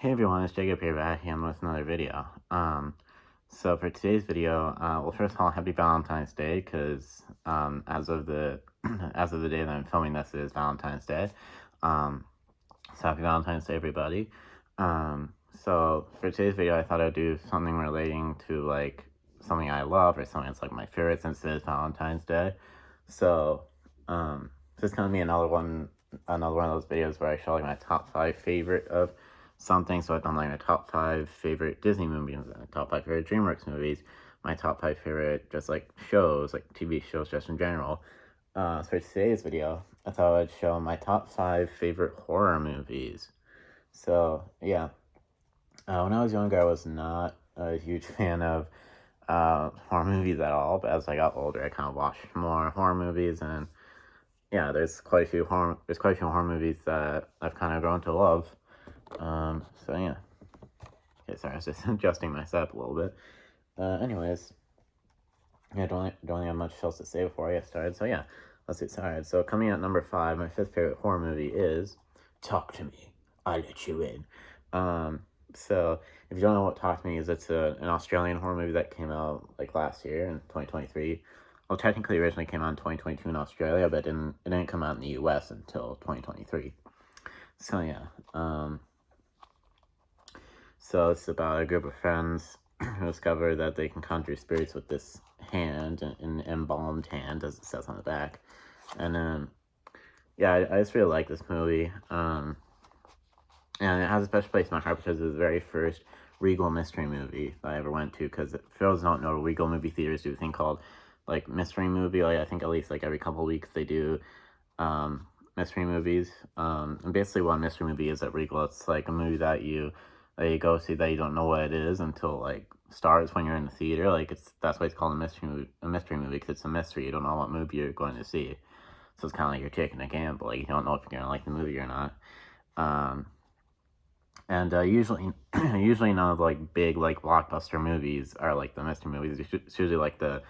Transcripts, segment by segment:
Hey everyone, it's Jacob here back again with another video. So for today's video, well, first of all, happy Valentine's Day, because as of the as of the day that I'm filming this, it is Valentine's Day. So happy Valentine's Day, everybody. So for today's video, I thought I'd do something relating to like something I love or something that's like my favorite since it is Valentine's Day. So this is gonna be another one of those videos where I show like my top 5 favorite of something. So I've done like my top 5 favorite Disney movies, my top 5 favorite DreamWorks movies, my top 5 favorite just like shows, like TV shows just in general. So for today's video, I thought I'd show my top 5 favorite horror movies. So yeah, when I was younger, I was not a huge fan of horror movies at all. But as I got older, I kind of watched more horror movies, and yeah, there's quite a few horror movies that I've kind of grown to love. So yeah. Okay, sorry, I was just adjusting my setup a little bit. Anyways, yeah, don't have much else to say before I get started. So yeah, let's get started. So coming in at number 5, my 5th favorite horror movie is Talk to Me, I Let You In. So if you don't know what Talk to Me is, it's an Australian horror movie that came out like last year in 2023. Well, technically originally came out in 2022 in Australia, but it didn't come out in the US until 2023. So yeah, so it's about a group of friends who discover that they can conjure spirits with this hand, an embalmed hand, as it says on the back. And yeah, I just really like this movie. And it has a special place in my heart because it was the very first Regal mystery movie that I ever went to. Because for those who don't know, Regal movie theaters do a thing called like mystery movie. Like I think at least like every couple of weeks they do mystery movies. And basically what a mystery movie is at Regal, it's like a movie that you go see that you don't know what it is until like starts when you're in the theater. Like that's why it's called a mystery movie, because it's a mystery. You don't know what movie you're going to see. So it's kind of like you're taking a gamble. Like you don't know if you're gonna like the movie or not. And usually none of like big like blockbuster movies are like the mystery movies. It's usually like the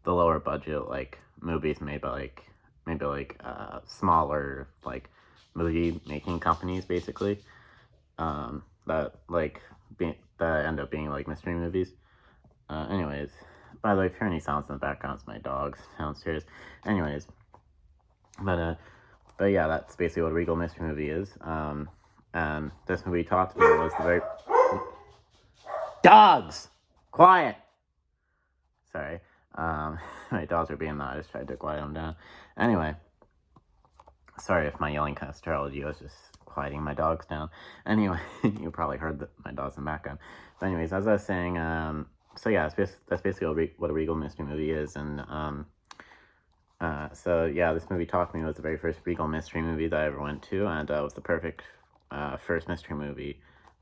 lower budget like movies made by like maybe like smaller like movie making companies, basically, that end up being like mystery movies. Anyways, by the way, if you hear any sounds in the background, it's my dogs downstairs. Anyways, but yeah, that's basically what a Regal mystery movie is. And this movie taught me was the very dogs quiet. Sorry, my dogs are being loud. I just tried to quiet them down. Anyway, sorry if my yelling kind of startled you. I was just quieting my dogs down. Anyway, you probably heard my dogs in the background. But anyways, as I was saying, so yeah, that's basically what a Regal mystery movie is. And so yeah, this movie Talk to Me was the very first Regal mystery movie that I ever went to, and it was the perfect first mystery movie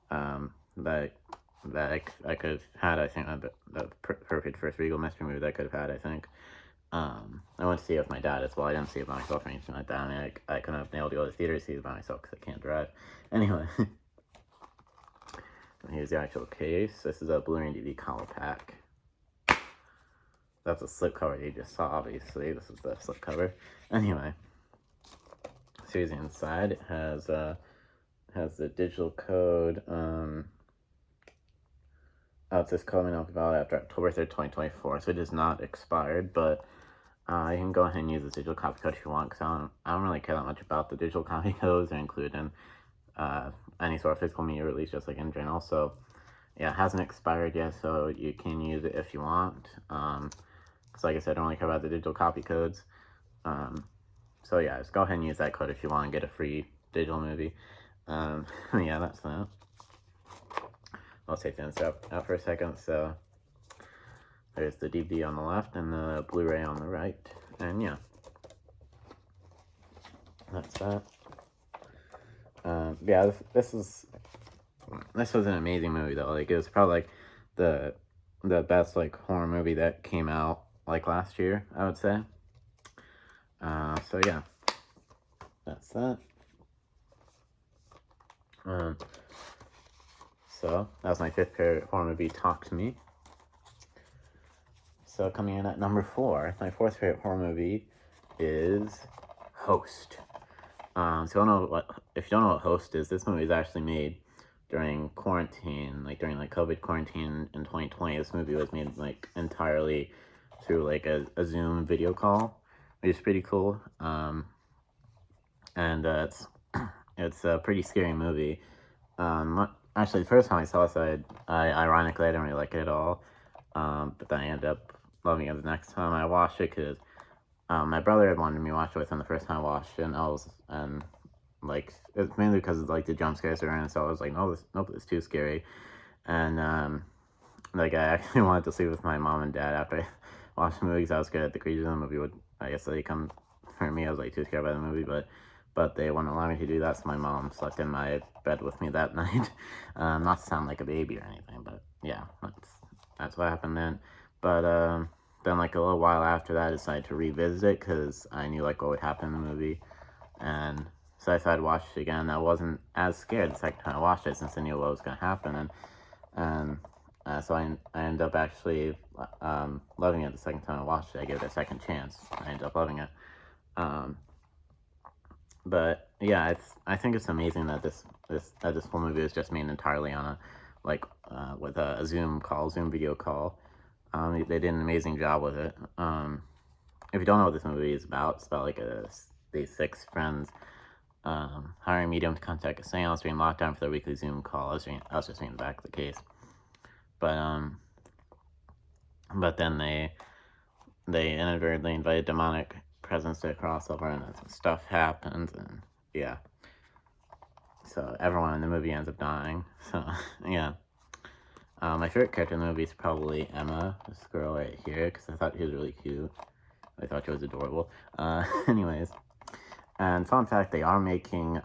that I could have had. I think the perfect first Regal mystery movie that I could have had. I think. I went to see it with my dad as well. I didn't see it by myself or anything like that. I mean, I couldn't have been able to go to the theater to see it by myself because I can't drive. Anyway, here's the actual case. This is a Blu-ray and DVD color pack. That's a slipcover you just saw, obviously. This is the slipcover. Anyway, so here's the inside. It has the digital code. It says coming out valid after October 3rd, 2024. So it is not expired, but you can go ahead and use the digital copy code if you want, because I don't really care that much about the digital copy codes. They're included in any sort of physical media release, just like in general. So yeah, it hasn't expired yet, so you can use it if you want. Because like I said, I don't really care about the digital copy codes. So yeah, just go ahead and use that code if you want and get a free digital movie. Yeah, that's that. I'll take this out for a second. So there's the DVD on the left and the Blu-ray on the right, and yeah, that's that. Yeah, this was an amazing movie though. Like it was probably like the best like horror movie that came out like last year, I would say. So yeah, that's that. So that was my 5th favorite horror movie, Talk to Me. So coming in at number 4, my 4th favorite horror movie is Host. So if you don't know what Host is, this movie is actually made during quarantine, like during like COVID quarantine in 2020. This movie was made like entirely through like a Zoom video call, which is pretty cool. And it's a pretty scary movie. Actually, the first time I saw this, ironically I didn't really like it at all. But then I ended up loving it the next time I watched it because my brother had wanted me to watch it with him the first time I watched it, and like it's mainly because of like the jump scares are in, so I was like, nope, it's too scary, and like I actually wanted to sleep with my mom and dad after I watched the movie because I was scared that the creatures in the movie would, I guess, they come for me. I was like too scared by the movie, but they wouldn't allow me to do that, so my mom slept in my bed with me that night. Not to sound like a baby or anything, but yeah, that's what happened then. But then like a little while after that, I decided to revisit it because I knew like what would happen in the movie, and so I decided to watch it again. I wasn't as scared the second time I watched it since I knew what was going to happen, and so I ended up actually loving it the second time I watched it. I gave it a second chance. I ended up loving it. But yeah, I think it's amazing that this whole movie is just made entirely on a with a Zoom video call. They did an amazing job with it. If you don't know what this movie is about, it's about like these 6 friends hiring a medium to contact a seance during lockdown for their weekly Zoom call. I was just reading the back of the case, but then they inadvertently invited demonic presence to cross over, and stuff happens, and yeah, so everyone in the movie ends up dying. So yeah, my favorite character in the movie is probably Emma, this girl right here, because I thought she was really cute. I thought she was adorable. Anyways, and fun fact, they are making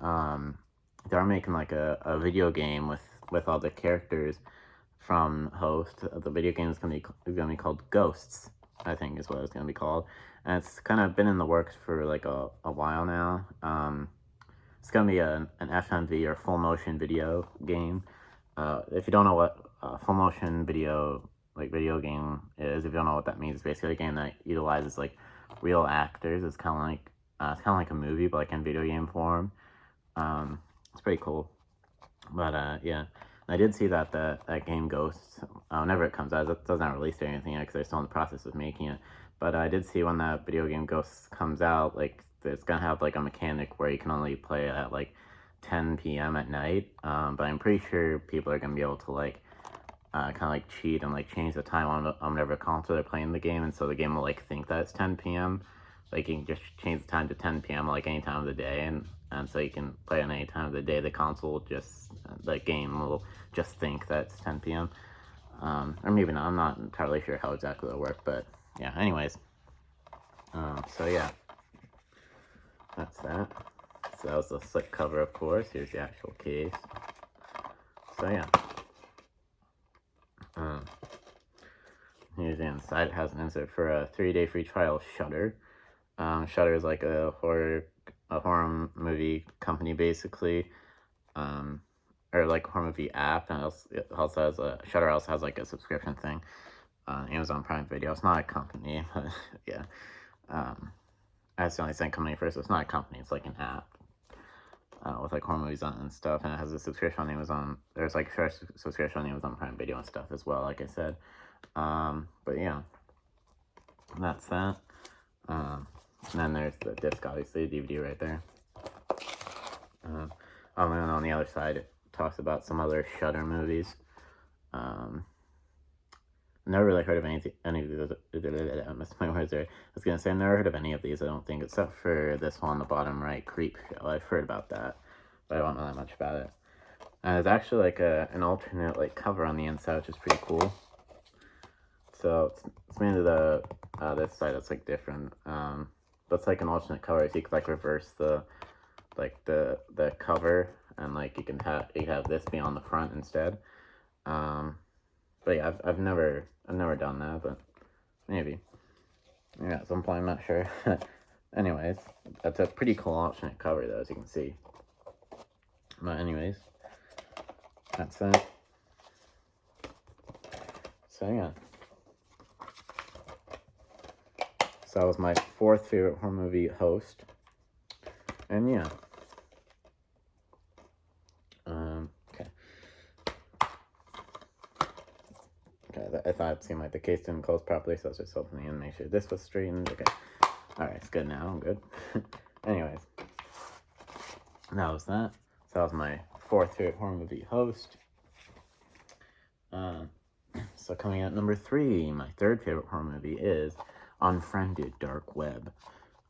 like a video game with all the characters from Host. The video game is gonna be called Ghosts, I think is what it's gonna be called, and it's kind of been in the works for like a while now. It's gonna be an FMV, or full motion video game. If you don't know what full motion video game is, if you don't know what that means, it's basically a game that utilizes like real actors. It's kind of like a movie, but like in video game form. It's pretty cool. But yeah, I did see that that game Ghosts, whenever it comes out, it doesn't have released or anything yet because they're still in the process of making it. But I did see when that video game Ghosts comes out, like it's gonna have like a mechanic where you can only play at like 10 p.m. at night. But I'm pretty sure people are gonna be able to like kind of like cheat and like change the time on whatever console they're playing the game, and so the game will like think that it's 10 p.m. Like you can just change the time to 10 p.m. like any time of the day, and so you can play on any time of the day. The console the game will just think that it's 10 p.m. Or maybe not. I'm not entirely sure how exactly it'll work, but yeah. Anyways, so yeah, that's that. So that was the slip cover, of course. Here's the actual case. So yeah. Here's the inside. It has an insert for a 3-day free trial of Shudder. Shudder is like a horror movie company, basically, or like a horror movie app, and it also has Shudder also has like a subscription thing on Amazon Prime Video. It's not a company, but yeah, that's the only thing company first. So it's not a company. It's like an app with like horror movies on and stuff, and it has a subscription on Amazon. There's like a subscription on Amazon Prime Video and stuff as well, like I said. But yeah, that's that. And then there's the disc, obviously, DVD right there. And on the other side, it talks about some other Shudder movies. Never really heard of any of these. I missed my words there. I was gonna say I've never heard of any of these, I don't think, except for this one on the bottom right, Creep Show. I've heard about that, but I don't know that much about it. And there's actually like an alternate like cover on the inside, which is pretty cool. So it's mainly the this side that's like different. But it's like an alternate cover, so you could like reverse the cover, and like you can have this be on the front instead. But yeah, I've never done that, but maybe. Yeah, at some point, I'm not sure. Anyways, that's a pretty cool alternate cover though, as you can see. But anyways, that's that. So yeah. So that was my 4th favorite horror movie, Host. And yeah. Okay. Okay, I thought it seemed like the case didn't close properly, so I was just opening it and make sure this was straightened. Okay. Alright, it's good now. I'm good. Anyways. That was that. So that was my 4th favorite horror movie host. So coming at number 3, my 3rd favorite horror movie is Unfriended Dark Web.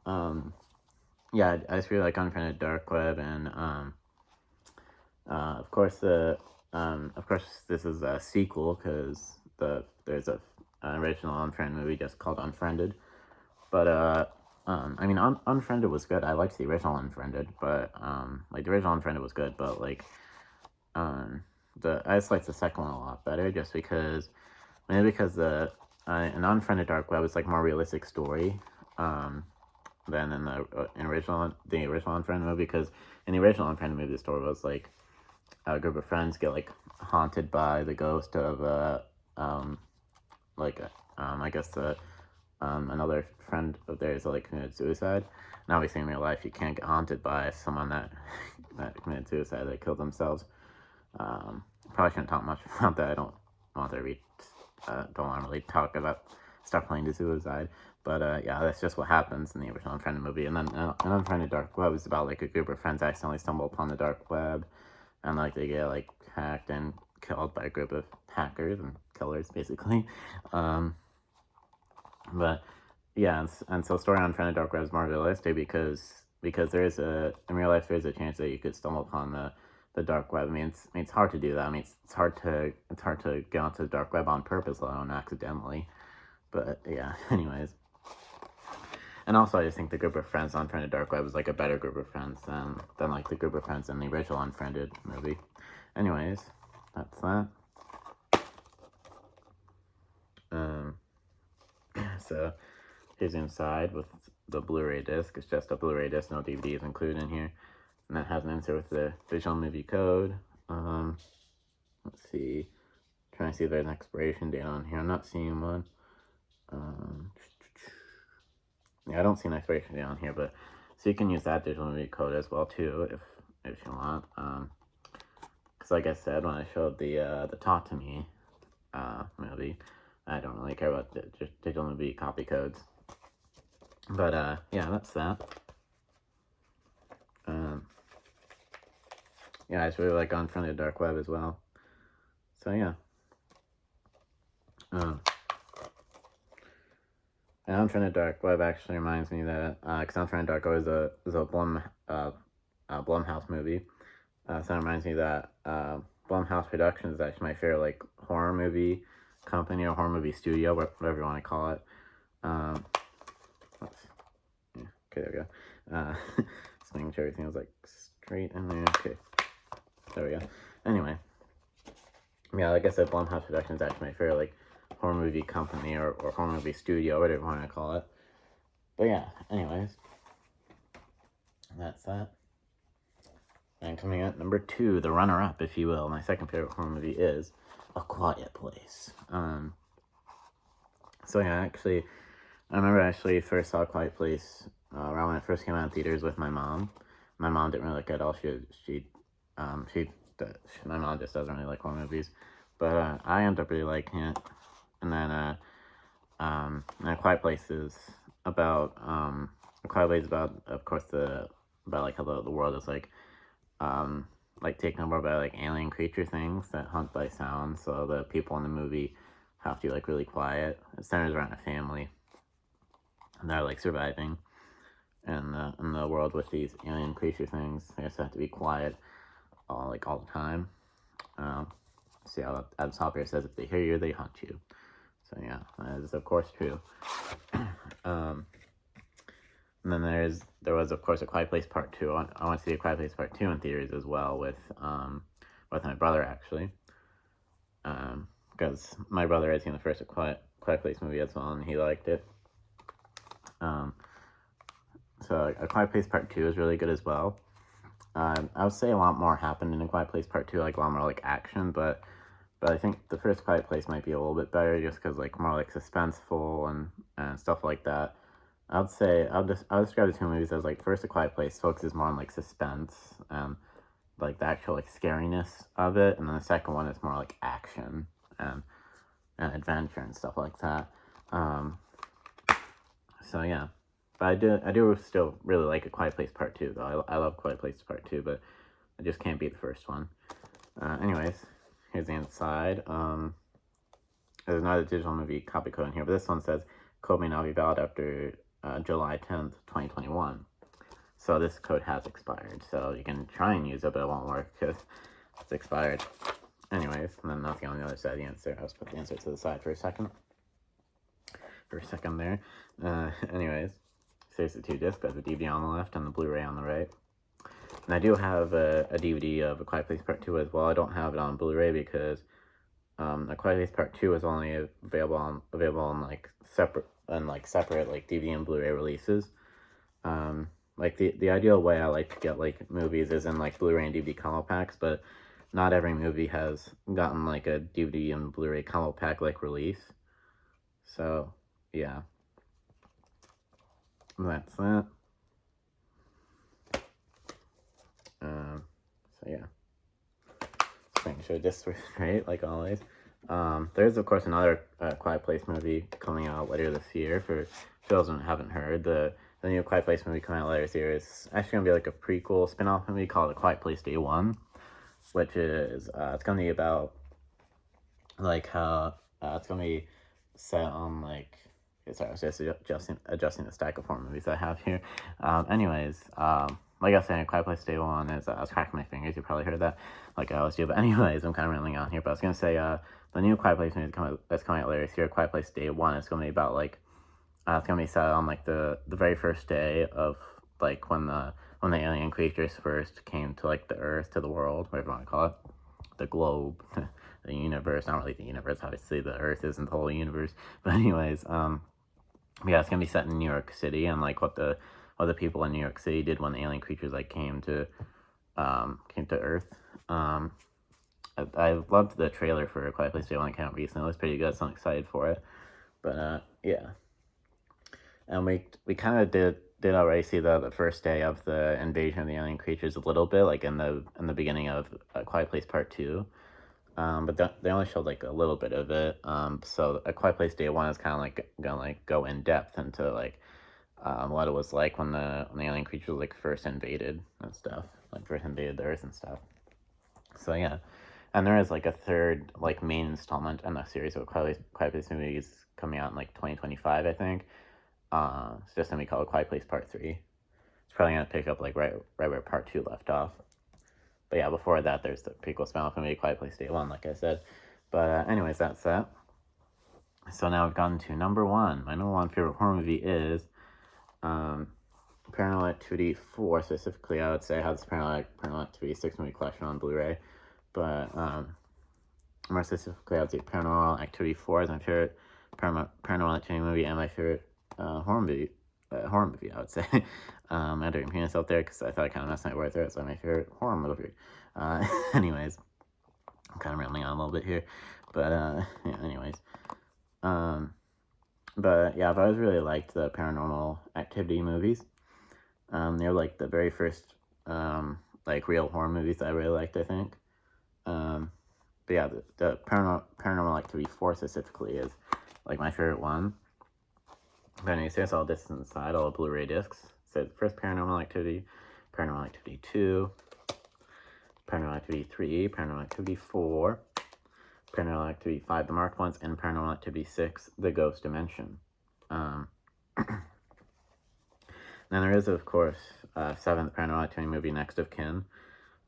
Yeah, I just really like Unfriended Dark Web, and of course this is a sequel because there's an original Unfriended movie just called Unfriended. But I mean, Unfriended was good. I liked the original Unfriended, but like the original Unfriended was good, but like I just liked the second one a lot better, just because maybe because an Unfriended Dark Web is like more realistic story than in the original Unfriended movie, because in the original Unfriended movie the story was like a group of friends get like haunted by the ghost of I guess another friend of theirs that like committed suicide. And obviously in real life you can't get haunted by someone that committed suicide, that killed themselves. Probably shouldn't talk much about that. I don't want to don't want to really talk about stuff relating to suicide. But yeah, that's just what happens in the original Unfriended movie. And then an Unfriended Dark Web is about like a group of friends accidentally stumble upon the dark web, and like they get like hacked and killed by a group of hackers and killers, basically. But yeah, and so story on Unfriended Dark Web is more realistic because there's in real life there's a chance that you could stumble upon the dark web. I mean, it's hard to do that. I mean, it's hard to get onto the dark web on purpose, let alone accidentally. But yeah, anyways. And also, I just think the group of friends on Unfriended Dark Web is like a better group of friends than like the group of friends in the original Unfriended movie. Anyways, that's that. So here's inside with the Blu-ray disc. It's just a Blu-ray disc, no DVDs included in here. And that has an insert with the visual movie code. Let's see. Trying to see if there's an expiration date on here. I'm not seeing one. Yeah, I don't see an expiration date on here, but so you can use that digital movie code as well too, if you want. Because like I said, when I showed the Talk to Me movie, I don't really care about the digital movie copy codes. But yeah, that's that. Yeah, I just really like Unfriended Dark Web as well. So yeah. And Unfriended Dark Web actually reminds me that because Unfriended Dark Web is a Blumhouse movie. So it reminds me that Blumhouse Productions is actually my favorite like horror movie company or horror movie studio, whatever you want to call it. Okay, there we go. Just making sure everything was like straight in there. Okay, there we go. Anyway, yeah, like I said, Blumhouse Productions is actually my favorite like horror movie company or horror movie studio, whatever you want to call it. But yeah, anyways, that's that. And coming at number 2, the runner-up, if you will, my second favorite horror movie is A Quiet Place. So yeah, actually, I remember I first saw A Quiet Place around when it first came out in theaters with my mom. My mom didn't really like it at all. My mom just doesn't really like horror movies, but I ended up really liking it. And then A Quiet Place is about of course about like how the world is like taken over by like alien creature things that hunt by sound. So the people in the movie have to be like really quiet. It centers around a family, and they're like surviving in the world with these alien creature things. They just have to be quiet all the time. See how at the top here it says if they hear you, they hunt you. So yeah, that is of course true. And then there was of course A Quiet Place Part 2. I want to see A Quiet Place Part 2 in theaters as well with my brother actually. Because my brother had seen the first Quiet Place movie as well and he liked it. So A Quiet Place Part 2 is really good as well. I would say a lot more happened in A Quiet Place Part 2, like a lot more like action, but I think the first Quiet Place might be a little bit better just because like more like suspenseful and stuff like that. I'll describe the two movies as like first A Quiet Place focuses more on like suspense and like the actual like scariness of it, and then the second one is more like action and and adventure and stuff like that. So yeah, but I do still really like A Quiet Place Part 2 though. I love Quiet Place Part 2, but I just can't beat the first one. Anyways, here's the inside. There's another digital movie copy code in here, but this one says code may not be valid after July 10th, 2021. So this code has expired. So you can try and use it, but it won't work because it's expired. Anyways, and then nothing on the other side of the insert. I'll just put the insert to the side for a second. There. Anyways, so here's the 2 discs. I have the DVD on the left and the Blu-ray on the right. And I do have a DVD of A Quiet Place Part 2 as well. I don't have it on Blu-ray because A Quiet Place Part 2 is only available on separate like DVD and Blu-ray releases. Like the ideal way I like to get like movies is in like Blu-ray and DVD combo packs, but not every movie has gotten like a DVD and Blu-ray combo pack like release. So yeah, that's that. So yeah, just making sure this was right, like always. There's of course another Quiet Place movie coming out later this year. For those who haven't heard, the new Quiet Place movie coming out later this year is actually gonna be like a prequel spin-off movie called A Quiet Place Day One, which is it's gonna be about like how it's gonna be set on like. Sorry, I was just adjusting the stack of horror movies I have here. Anyways, like I was saying, A Quiet Place Day One is, I was cracking my fingers, you probably heard that, like I always do, but anyways, I'm kind of rambling on here, but I was going to say, the new Quiet Place movie that's coming out later this year, Quiet Place Day One, is going to be about, like, it's going to be set on, like, the very first day of, like, when the alien creatures first came to, like, the Earth, to the world, whatever you want to call it, the globe, the universe, not really the universe, obviously, the Earth isn't the whole universe, but anyways, yeah, it's gonna be set in New York City, and like what the people in New York City did when the alien creatures like came to Earth. I loved the trailer for A Quiet Place Day One that came out recently. It was pretty good, so I'm excited for it. But yeah, and we kind of did already see the first day of the invasion of the alien creatures a little bit, like in the beginning of A Quiet Place Part 2. But they only showed like a little bit of it. So A Quiet Place Day One is kind of like gonna like go in depth into like what it was like when the alien creatures like first invaded and stuff, like first invaded the Earth and stuff. So yeah, and there is like a third like main installment in the series of Quiet Place movies coming out in like 2025, I think. It's just gonna be called Quiet Place Part 3. It's probably gonna pick up like right where Part 2 left off. But yeah, before that, there's the prequel spin-off movie, Quiet Place Day One, like I said. But anyways, that's that. So now we've gotten to number 1. My number 1 favorite horror movie is Paranormal Activity 4, specifically. I would say it has Paranormal Activity 6 movie collection on Blu-ray. But more specifically, I would say Paranormal Activity 4 is my favorite Paranormal Activity movie and my favorite horror movie, I would say. I didn't penis out there because I thought I kind of messed my words there. It's my favorite horror movie. Anyways, I'm kind of rambling on a little bit here, but yeah. Anyways, but yeah, I've always really liked the Paranormal Activity movies. They're like the very first like real horror movies that I really liked, I think. But yeah, the Paranormal Activity 4 specifically is like my favorite one. But anyways, here's all this inside, all the Blu-ray discs. So first Paranormal Activity, Paranormal Activity 2, Paranormal Activity 3, Paranormal Activity 4, Paranormal Activity 5, The Marked Ones, and Paranormal Activity 6, The Ghost Dimension. Then there is, of course, 7th Paranormal Activity movie, Next of Kin.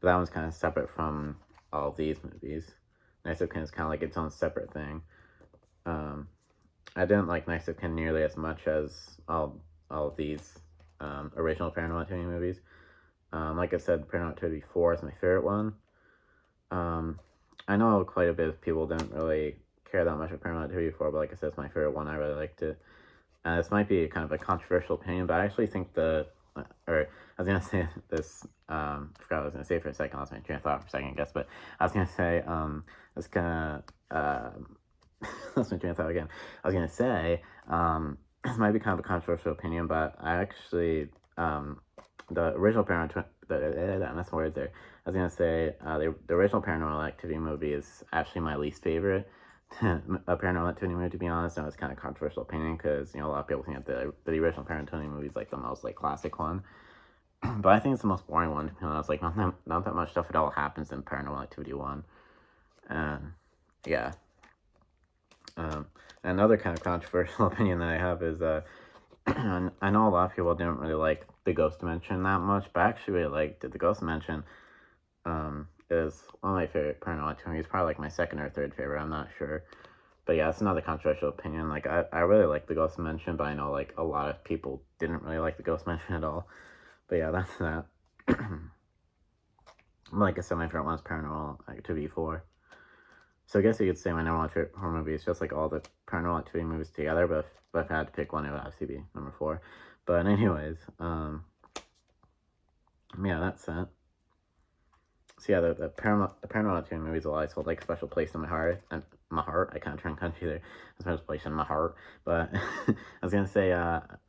But that one's kind of separate from all of these movies. Next of Kin is kind of like its own separate thing. I didn't like Next of Kin nearly as much as all of these original Paranormal Activity movies. Like I said, Paranormal Activity 4 is my favorite one. I know quite a bit of people don't really care that much of Paranormal Activity 4, but like I said, it's my favorite one. I really liked it. This might be kind of a controversial opinion, but I actually think I was going to say this, I forgot what I was going to say for a second. I was my train of thought for a second, I guess, but I was going to say, it's kind of, that's my train of thought again. I was going to say, this might be kind of a controversial opinion, but I actually, the original Paranormal, that's words there. I was going to say, the original Paranormal Activity movie is actually my least favorite. a Paranormal Activity movie, to be honest. And it's kind of controversial opinion because, you know, a lot of people think that the original Paranormal Activity movie is like the most like classic one. But I think it's the most boring one, to be honest. Like, not that much stuff at all happens in Paranormal Activity 1. And, yeah. Another kind of controversial opinion that I have is, I know a lot of people didn't really like the Ghost Dimension that much, but I actually really liked it. The Ghost Dimension, is one of my favorite Paranormal Activity movies. Probably like my second or third favorite, I'm not sure. But yeah, it's another controversial opinion. Like, I really like the Ghost Dimension, but I know like a lot of people didn't really like the Ghost Dimension at all. But yeah, that's that. Like I said, my favorite one is Paranormal Activity 4. So I guess you could say my number one favorite horror movie is just like all the Paranormal Activity movies together, but if I had to pick one, it would obviously be number 4. But anyways, yeah, that's it. So yeah, the Paranormal Activity movies will always hold like a special place in my heart. And my heart, I can't turn country there. A special place in my heart. But I was gonna say,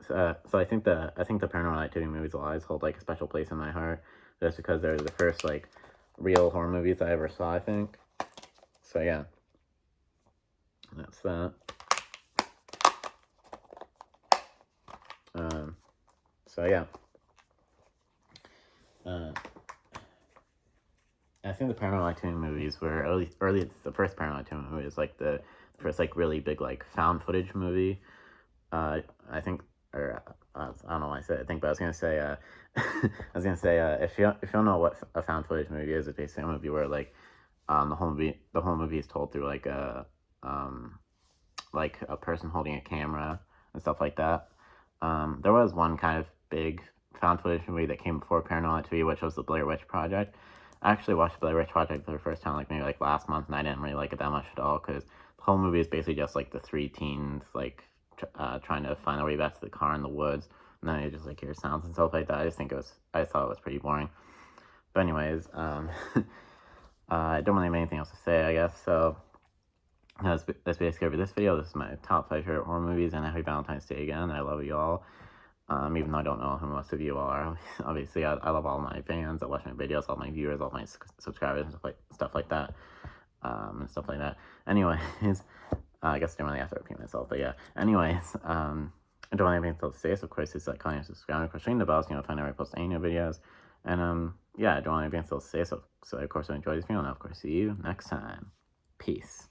so I think the Paranormal Activity movies will always hold like a special place in my heart, just because they're the first like real horror movies I ever saw, I think. So yeah, that's that. So yeah. I think the Paranormal Activity movies were early. The first Paranormal Activity movie is like the first like really big like found footage movie. I think, or I don't know why I said I think, but I was gonna say, I was gonna say, if you don't know what a found footage movie is, it's basically a movie where like, the whole movie is told through like a person holding a camera and stuff like that. There was one kind of big found footage movie that came before Paranormal Activity, which was the Blair Witch Project. I actually watched the Blair Witch Project for the first time, like maybe like last month, and I didn't really like it that much at all because the whole movie is basically just like the three teens like trying to find their way back to the car in the woods, and then you just like hear sounds and stuff like that. I thought it was pretty boring. But anyways, I don't really have anything else to say, I guess. So that's basically over this video. This is my top 5 favorite horror movies, and Happy Valentine's Day again. I love you all. Even though I don't know who most of you are, obviously I love all my fans that watch my videos, all my viewers, all my subscribers, and stuff like that. And stuff like that. Anyways, I guess I don't really have to repeat myself, but yeah. Anyways, I don't have anything else to say, so of course it's like calling and subscribing, of course ring the bells, you know, if I never post any new videos. And yeah, I don't have anything else to say, so of course I enjoy this video, and of course see you next time. Peace.